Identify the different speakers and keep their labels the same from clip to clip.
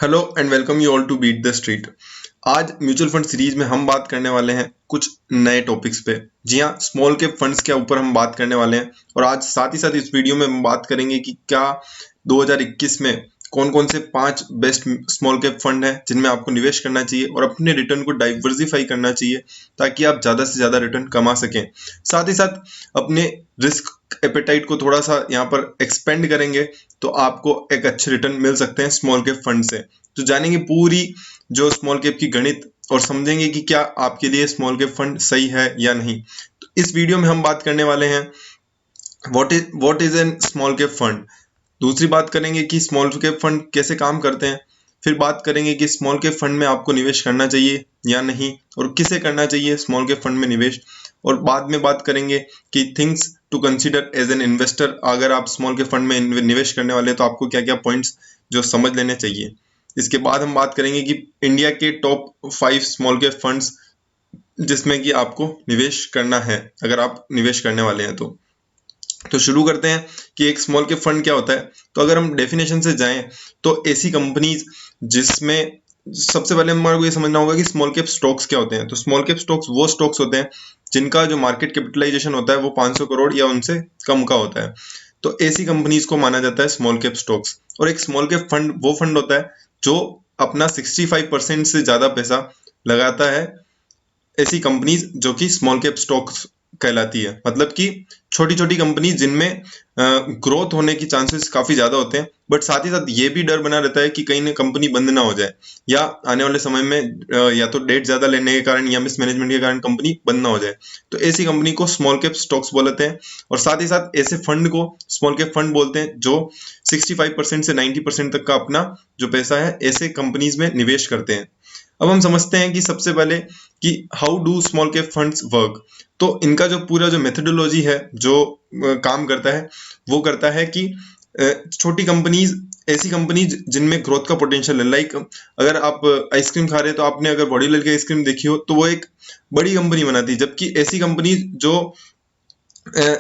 Speaker 1: Hello and welcome you all to beat the street. आज mutual fund series में हम बात करने वाले हैं कुछ नए टॉपिक्स पे। जी हाँ, स्मॉल कैप फंड्स के ऊपर हम बात करने वाले हैं और आज साथ ही साथ इस वीडियो में हम बात करेंगे कि क्या 2021 में कौन कौन से 5 बेस्ट स्मॉल कैप फंड हैं जिनमें आपको निवेश करना चाहिए और अपने रिटर्न को डाइवर्सिफाई करना चाहिए ताकि आप ज़्यादा से ज़्यादा रिटर्न कमा सकें। साथ ही साथ अपने रिस्क एपेटाइट को थोड़ा सा यहाँ पर एक्सपेंड करेंगे तो आपको एक अच्छे रिटर्न मिल सकते हैं स्मॉल कैप फंड से। तो जानेंगे पूरी जो स्मॉल कैप की गणित और समझेंगे कि क्या आपके लिए स्मॉल कैप फंड सही है या नहीं। तो इस वीडियो में हम बात करने वाले हैं what is an small cap fund. दूसरी बात करेंगे कि स्मॉल कैप फंड कैसे काम करते हैं। फिर बात करेंगे कि स्मॉल कैप फंड में आपको निवेश करना चाहिए या नहीं और किसे करना चाहिए स्मॉल कैप फंड में निवेश। और बाद में बात करेंगे कि things to consider as an investor, अगर आप स्मॉल कैप फंड में निवेश करने वाले हैं तो आपको क्या क्या पॉइंट्स जो समझ लेने चाहिए। इसके बाद हम बात करेंगे कि इंडिया के टॉप 5 स्मॉल कैप फंड्स जिसमें कि आपको निवेश करना है अगर आप निवेश करने वाले हैं तो शुरू करते हैं कि एक स्मॉल कैप फंड क्या होता है। तो अगर हम डेफिनेशन से जाएं तो ऐसी कंपनीज जिसमें सबसे पहले हमारे को ये समझना होगा कि स्मॉल कैप स्टॉक्स क्या होते हैं। तो स्मॉल कैप स्टॉक्स वो स्टॉक्स होते हैं जिनका जो मार्केट कैपिटलाइजेशन होता है वो 500 करोड़ या उनसे कम का होता है। तो ऐसी कंपनीज को माना जाता है स्मॉल कैप स्टॉक्स। और एक स्मॉल कैप फंड वो फंड होता है जो अपना 65% से ज्यादा पैसा लगाता है ऐसी कंपनीज जो कि स्मॉल कैप स्टॉक्स कहलाती है। मतलब कि छोटी छोटी कंपनीज जिनमें ग्रोथ होने की चांसेस काफी ज्यादा होते हैं, बट साथ ही साथ ये भी डर बना रहता है कि कहीं ना कंपनी बंद ना हो जाए या आने वाले समय में या तो डेट ज्यादा लेने के कारण या मिसमैनेजमेंट के कारण कंपनी बंद ना हो जाए। तो ऐसी कंपनी को स्मॉल कैप स्टॉक्स बोलते हैं। और साथ ही साथ ऐसे फंड को स्मॉल कैप फंड बोलते हैं जो 65% से 90% तक का अपना जो पैसा है ऐसे कंपनीज में निवेश करते हैं। अब हम समझते हैं कि सबसे पहले कि how do small cap funds work. तो इनका जो पूरा जो मेथोडोलॉजी है जो काम करता है वो करता है कि छोटी कंपनीज, ऐसी कंपनीज जिनमें ग्रोथ का पोटेंशियल है। लाइक अगर आप आइसक्रीम खा रहे हैं तो आपने अगर बॉडीलाइट की आइसक्रीम देखी हो तो वो एक बड़ी कंपनी बनाती है, जबकि ऐसी कंपनीज जो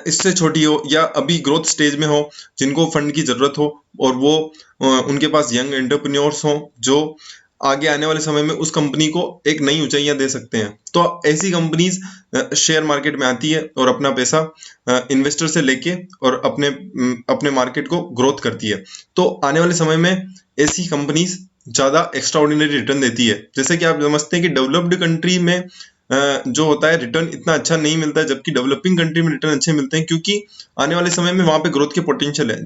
Speaker 1: इससे छोटी हो या अभी ग्रोथ स्टेज में हो, जिनको फंड की जरूरत हो और वो उनके पास यंग एंटरप्रेन्योर्स हो जो आगे आने वाले समय में उस कंपनी को एक नई ऊंचाइयां दे सकते हैं। तो ऐसी कंपनीज शेयर मार्केट में आती है और अपना पैसा इन्वेस्टर से लेके और अपने मार्केट को ग्रोथ करती है। तो आने वाले समय में ऐसी कंपनीज ज्यादा एक्स्ट्रा ऑर्डिनरी रिटर्न देती है। जैसे कि आप समझते हैं कि डेवलप्ड कंट्री में जो होता है रिटर्न इतना अच्छा नहीं मिलता है, जबकि डेवलपिंग कंट्री में रिटर्न अच्छे मिलते हैं क्योंकि आने वाले समय में वहां पे ग्रोथ के पोटेंशियल है।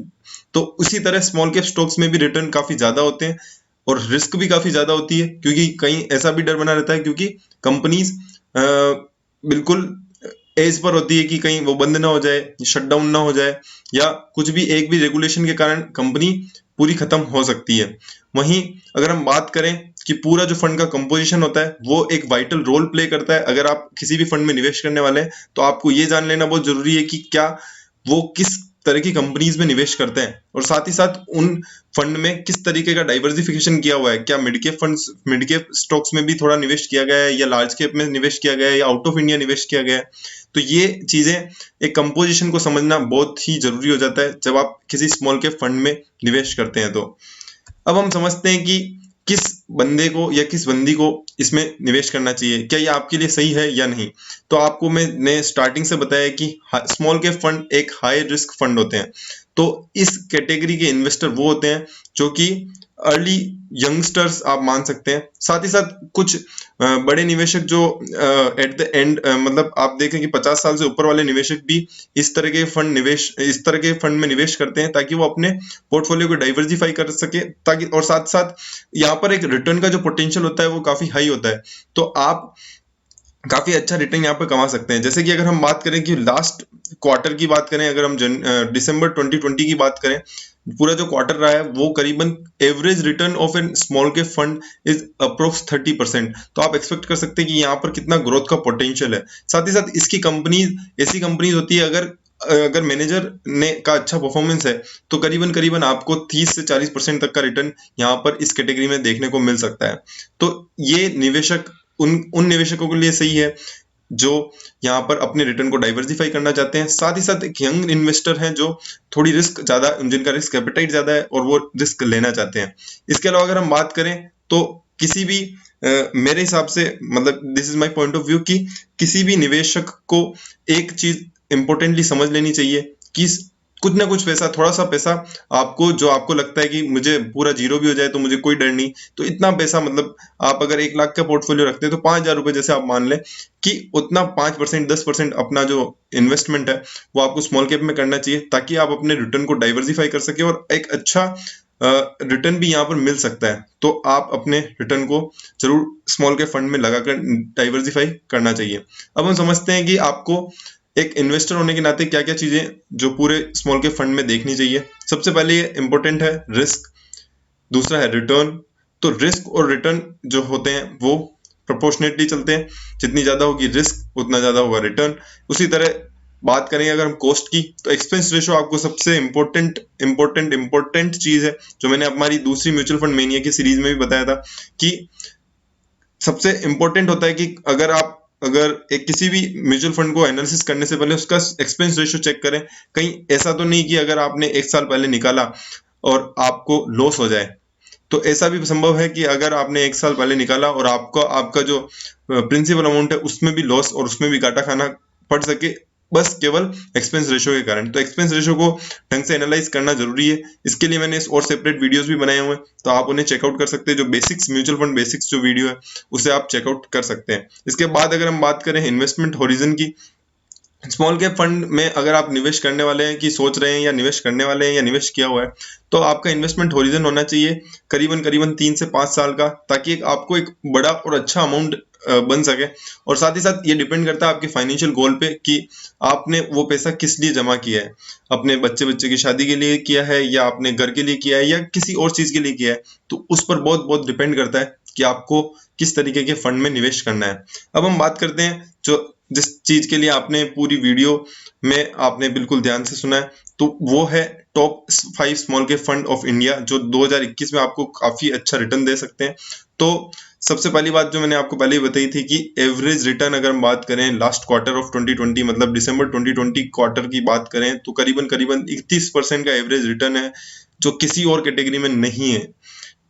Speaker 1: तो उसी तरह स्मॉल कैप स्टॉक्स में भी रिटर्न काफी ज्यादा होते हैं और रिस्क भी काफी ज्यादा होती है, क्योंकि कहीं ऐसा भी डर बना रहता है क्योंकि कंपनीज बिल्कुल एज पर होती है कि कहीं वो बंद ना हो जाए, शट डाउन ना हो जाए या कुछ भी एक भी रेगुलेशन के कारण कंपनी पूरी खत्म हो सकती है। वहीं अगर हम बात करें कि पूरा जो फंड का कंपोजिशन होता है वो एक वाइटल रोल प्ले करता है। अगर आप किसी भी फंड में निवेश करने वाले हैं तो आपको ये जान लेना बहुत जरूरी है कि क्या वो किस तरह की कंपनीज में निवेश करते हैं और साथ ही साथ उन फंड में किस तरीके का डाइवर्सिफिकेशन किया हुआ है। क्या mid cap funds, mid cap stocks में भी थोड़ा निवेश किया गया है या लार्ज कैप में निवेश किया गया है या आउट ऑफ इंडिया निवेश किया गया है। तो ये चीजें, एक कंपोजिशन को समझना बहुत ही जरूरी हो जाता है जब आप किसी स्मॉल कैप फंड में निवेश करते हैं। तो अब हम समझते हैं कि किस बंदे को या किस बंदी को इसमें निवेश करना चाहिए, क्या ये आपके लिए सही है या नहीं। तो आपको मैंने स्टार्टिंग से बताया कि स्मॉल कैप फंड एक हाई रिस्क फंड होते हैं। तो इस कैटेगरी के इन्वेस्टर वो होते हैं जो कि अर्ली यंगस्टर्स आप मान सकते हैं। साथ ही साथ कुछ बड़े निवेशक जो एट द एंड मतलब आप देखें कि 50 साल से ऊपर वाले निवेशक भी इस तरह के फंड में निवेश करते हैं ताकि वो अपने पोर्टफोलियो को डाइवर्सिफाई कर सके, ताकि और साथ साथ यहाँ पर एक रिटर्न का जो पोटेंशियल होता है वो काफी हाई होता है। तो आप काफी अच्छा रिटर्न यहाँ पे कमा सकते हैं। जैसे कि अगर हम बात करें कि लास्ट क्वार्टर की बात करें, अगर हम दिसंबर 2020 की बात करें, पूरा जो क्वार्टर रहा है वो करीबन average return of an small cap fund is approx 30%। तो आप एक्सपेक्ट कर सकते हैं कि यहाँ पर कितना ग्रोथ का पोटेंशियल है। साथ ही साथ इसकी कंपनीज, ऐसी कंपनीज होती है अगर मैनेजर ने का अच्छा परफॉर्मेंस है तो करीबन करीबन आपको 30 से 40% तक का रिटर्न यहाँ पर इस कैटेगरी में देखने को मिल सकता है। तो ये निवेशक उन निवेशकों के लिए सही है जो यहाँ पर अपने रिटर्न को डाइवर्सिफाई करना चाहते हैं। साथ ही साथ एक यंग इन्वेस्टर हैं जो थोड़ी रिस्क ज़्यादा, जिनका रिस्क एपेटाइट ज़्यादा है और वो रिस्क लेना चाहते हैं। इसके अलावा अगर हम बात करें तो किसी भी मेरे हिसाब से, मतलब this is my point of view, कि किसी भी निवेशक को एक चीज इंपॉर्टेंटली समझ लेनी चाहिए कि कुछ ना कुछ पैसा, थोड़ा सा पैसा आपको, जो आपको लगता है कि मुझे पूरा जीरो भी हो जाए तो मुझे कोई डर नहीं, तो इतना पैसा, मतलब आप अगर 1 लाख का पोर्टफोलियो रखते हैं तो 5,000 रुपए जैसे आप मान लें कि उतना 5% 10% अपना जो इन्वेस्टमेंट है वो आपको स्मॉल कैप में करना चाहिए, ताकि आप अपने रिटर्न को डाइवर्सिफाई कर सके और एक अच्छा रिटर्न भी यहाँ पर मिल सकता है। तो आप अपने रिटर्न को जरूर स्मॉल कैप फंड में लगाकर डाइवर्सिफाई करना चाहिए। अब हम समझते हैं कि आपको एक इन्वेस्टर होने के नाते क्या क्या चीजें जो पूरे स्मॉल कैप फंड में देखनी चाहिए। सबसे पहले इंपॉर्टेंट है रिस्क, दूसरा है रिटर्न। तो रिस्क और रिटर्न जो होते हैं वो प्रोपोर्शनेटली चलते हैं, जितनी ज्यादा होगी रिस्क उतना ज्यादा होगा रिटर्न। उसी तरह बात करें अगर हम कॉस्ट की, तो एक्सपेंस रेशो आपको सबसे इंपॉर्टेंट चीज है, जो मैंने हमारी दूसरी म्यूचुअल फंड मेनिया की सीरीज में भी बताया था कि सबसे इंपॉर्टेंट होता है कि अगर एक किसी भी म्यूचुअल फंड को एनालिसिस करने से पहले उसका एक्सपेंस रेशो चेक करें। कहीं ऐसा तो नहीं कि अगर आपने 1 साल पहले निकाला और आपको लॉस हो जाए। तो ऐसा भी संभव है कि अगर आपने 1 साल पहले निकाला और आपका जो प्रिंसिपल अमाउंट है उसमें भी लॉस और उसमें भी घाटा खाना पड़ सके, बस केवल एक्सपेंस रेशो के कारण। तो एक्सपेंस रेशो को ढंग से एनालाइज करना जरूरी है। इसके लिए मैंने और सेपरेट वीडियोस भी बनाए हुए हैं, तो आप उन्हें चेकआउट कर सकते हैं। जो बेसिक्स, म्यूचुअल फंड बेसिक्स जो वीडियो है उसे आप चेकआउट कर सकते हैं। इसके बाद अगर हम बात करें इन्वेस्टमेंट होरिजन की, स्मॉल कैप फंड में अगर आप निवेश करने वाले हैं, कि सोच रहे हैं या निवेश करने वाले हैं या निवेश किया हुआ है, तो आपका इन्वेस्टमेंट होरिजन होना चाहिए करीबन 3 से 5 साल का, ताकि आपको एक बड़ा और अच्छा अमाउंट बन सके। और साथ ही साथ ये डिपेंड करता है आपके फाइनेंशियल गोल पे कि आपने वो पैसा किस लिए जमा किया है। अपने बच्चे की शादी के लिए किया है, या आपने घर के लिए किया है, या किसी और चीज के लिए किया है, तो उस पर बहुत बहुत डिपेंड करता है कि आपको किस तरीके के फंड में निवेश करना है। अब हम बात करते हैं जो जिस चीज के लिए आपने पूरी वीडियो में आपने बिल्कुल ध्यान से सुना है, तो वो है top 5 small cap fund of India, जो 2021 में आपको काफी अच्छा रिटर्न दे सकते हैं। तो सबसे पहली बात जो मैंने आपको पहले ही बताई थी कि एवरेज रिटर्न अगर हम बात करें लास्ट क्वार्टर ऑफ 2020, मतलब दिसंबर 2020 क्वार्टर की बात करें, तो करीबन 31% का एवरेज रिटर्न है, जो किसी और कैटेगरी में नहीं है।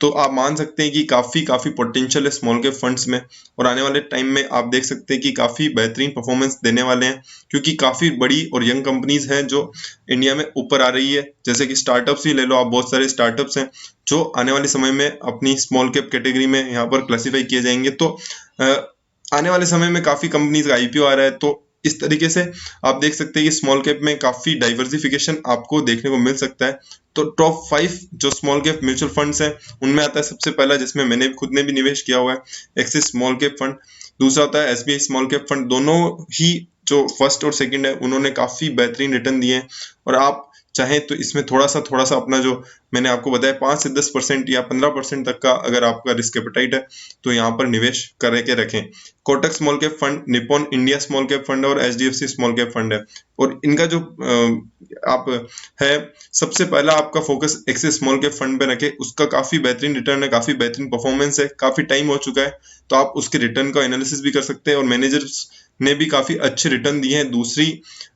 Speaker 1: तो आप मान सकते हैं कि काफी काफी पोटेंशियल है स्मॉल कैप फंड्स में, और आने वाले टाइम में आप देख सकते हैं कि काफी बेहतरीन परफॉर्मेंस देने वाले हैं, क्योंकि काफी बड़ी और यंग कंपनीज हैं जो इंडिया में ऊपर आ रही है। जैसे कि स्टार्टअप्स ही ले लो आप, बहुत सारे स्टार्टअप्स हैं जो आने वाले समय में अपनी स्मॉल कैप कैटेगरी में यहाँ पर क्लासीफाई किए जाएंगे। तो आने वाले समय में काफी कंपनीज का आईपीओ आ रहा है। तो इस तरीके से आप देख सकते हैं कि स्मॉल कैप में काफी डाइवर्सिफिकेशन आपको देखने को मिल सकता है। तो टॉप 5 जो स्मॉल कैप म्यूचुअल फंड्स हैं उनमें आता है सबसे पहला, जिसमें मैंने खुद ने भी निवेश किया हुआ है, एक्सिस स्मॉल कैप फंड। दूसरा होता है एसबीआई स्मॉल कैप फंड। दोनों ही जो फर्स्ट और सेकंड है उन्होंने काफी बेहतरीन रिटर्न दिए हैं, और आप चाहें तो इसमें थोड़ा सा अपना, जो मैंने आपको बताया, 5 से 10% या 15% तक का अगर आपका रिस्क एपेटाइट है तो यहाँ पर निवेश करके रखें। Kotak small cap fund, Nippon India small cap fund और एचडीएफसी स्मॉल कैप फंड है। और इनका जो आप है, सबसे पहला आपका focus axis small cap fund पे रखें। उसका काफी बेहतरीन रिटर्न है, काफी बेहतरीन परफॉर्मेंस है, काफी टाइम हो चुका है, तो आप उसके रिटर्न का एनालिसिस भी कर सकते हैं। और मैनेजर्स ने भी काफी अच्छे रिटर्न दिए हैं। दूसरी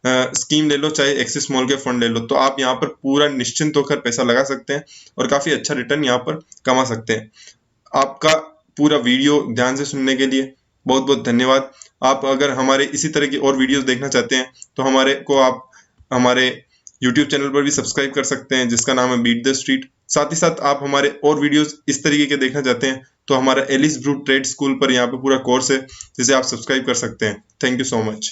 Speaker 1: स्कीम ले लो, चाहे एक्सिस स्मॉल कैप फंड ले लो, तो आप यहाँ पर पूरा निश्चिंत होकर पैसा लगा सकते हैं और काफी अच्छा रिटर्न यहाँ पर कमा सकते हैं। आपका पूरा वीडियो ध्यान से सुनने के लिए बहुत बहुत धन्यवाद। आप अगर हमारे इसी तरह की और वीडियोस देखना चाहते हैं तो आप हमारे यूट्यूब चैनल पर भी सब्सक्राइब कर सकते हैं, जिसका नाम है बीट द स्ट्रीट। साथ ही साथ आप हमारे और वीडियोस इस तरीके के देखना चाहते हैं तो हमारा एलिस ब्रूट ट्रेड स्कूल पर यहाँ पे पूरा कोर्स है, जिसे आप सब्सक्राइब कर सकते हैं। Thank you so much.